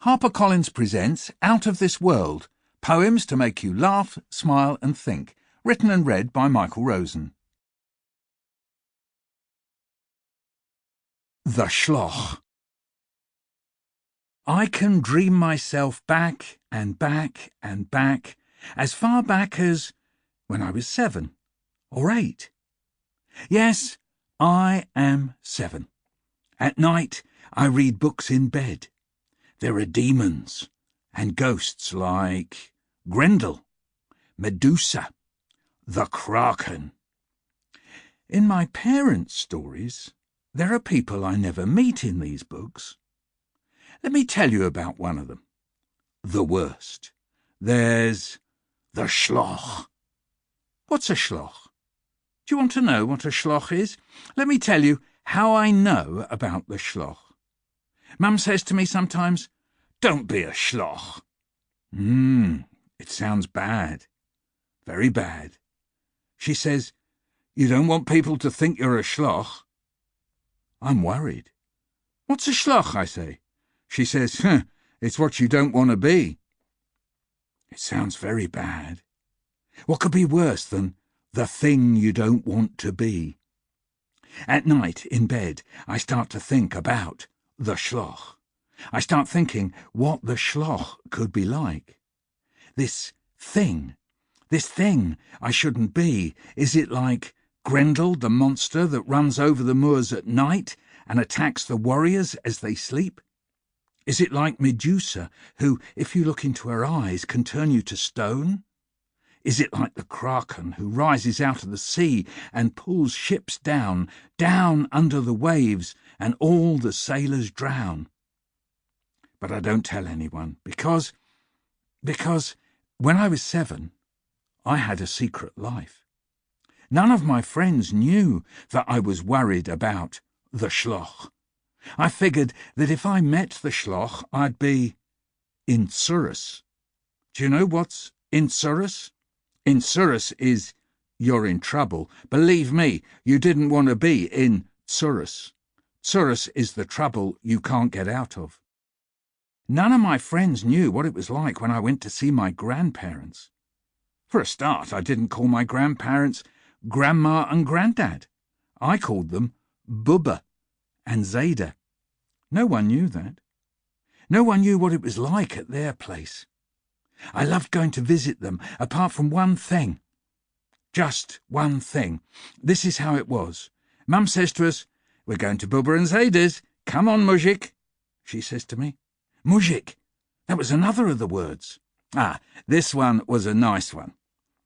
HarperCollins presents Out of This World, poems to make you laugh, smile and think, written and read by Michael Rosen. The Schloch. I can dream myself back and back and back, as far back as when I was 7 or 8. Yes, I am 7. At night I read books in bed. There are demons and ghosts like Grendel, Medusa, the Kraken. In my parents' stories, there are people I never meet in these books. Let me tell you about one of them. The worst. There's the Schloch. What's a Schloch? Do you want to know what a Schloch is? Let me tell you how I know about the Schloch. Mum says to me sometimes, "Don't be a Schloch." It sounds bad. Very bad. She says, "You don't want people to think you're a Schloch." I'm worried. "What's a Schloch?" I say. She says, "It's what you don't want to be." It sounds very bad. What could be worse than the thing you don't want to be? At night, in bed, I start to think about the Schloch. I start thinking what the Schloch could be like. This thing I shouldn't be. Is it like Grendel, the monster that runs over the moors at night and attacks the warriors as they sleep? Is it like Medusa, who, if you look into her eyes, can turn you to stone? Is it like the Kraken, who rises out of the sea and pulls ships down under the waves, and all the sailors drown? But I don't tell anyone, because when I was 7, I had a secret life. None of my friends knew that I was worried about the Schloch. I figured that if I met the Schloch, I'd be in Surus. Do you know what's in Surus? In Surus is you're in trouble. Believe me, you didn't want to be in Surus. Surus is the trouble you can't get out of. None of my friends knew what it was like when I went to see my grandparents. For a start, I didn't call my grandparents Grandma and Grandad. I called them Bubba and Zeta. No one knew that. No one knew what it was like at their place. I loved going to visit them, apart from one thing. Just one thing. This is how it was. Mum says to us, "We're going to Bubba and Zeta's. Come on, Mujik," she says to me. Mujik. That was another of the words. This one was a nice one.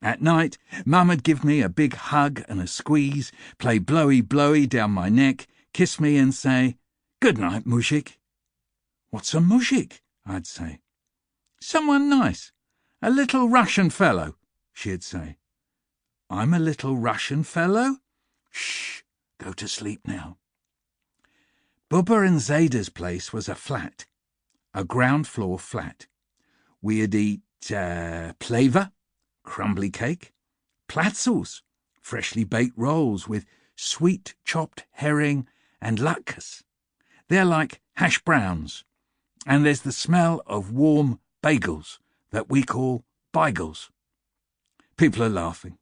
At night, Mum would give me a big hug and a squeeze, play blowy down my neck, kiss me and say, "Good night, Mujik." "What's a Mujik?" I'd say. "Someone nice. A little Russian fellow," she'd say. "I'm a little Russian fellow? Shh, go to sleep now." Bubba and Zeta's place was a flat, a ground-floor flat. We'd eat pleva, crumbly cake, platzels, freshly baked rolls with sweet chopped herring and latkes. They're like hash browns. And there's the smell of warm bagels that we call beigels. People are laughing.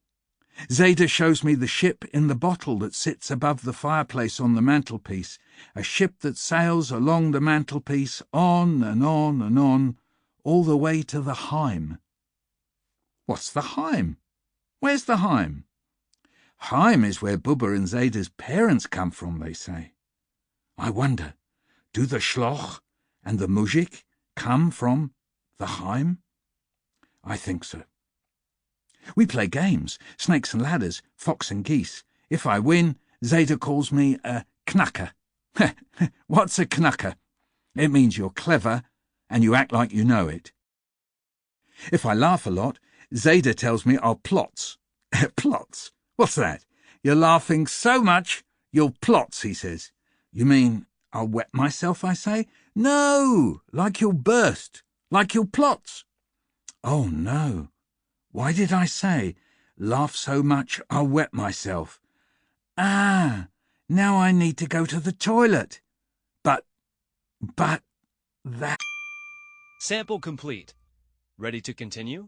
Zeta shows me the ship in the bottle that sits above the fireplace on the mantelpiece, a ship that sails along the mantelpiece on and on and on, all the way to the Heim. What's the Heim? Where's the Heim? Heim is where Bubba and Zeta's parents come from, they say. I wonder, do the Schloch and the Mujik come from the Heim? I think so. We play games, snakes and ladders, fox and geese. If I win, Zeta calls me a knacker. What's a knacker? It means you're clever and you act like you know it. If I laugh a lot, Zeta tells me I'll plots. Plots? What's that? You're laughing so much, you'll plots, he says. You mean I'll wet myself, I say? No, like you'll burst, like you'll plots. Oh, no. Why did I say, laugh so much I'll wet myself? Now I need to go to the toilet. But that... Sample complete. Ready to continue?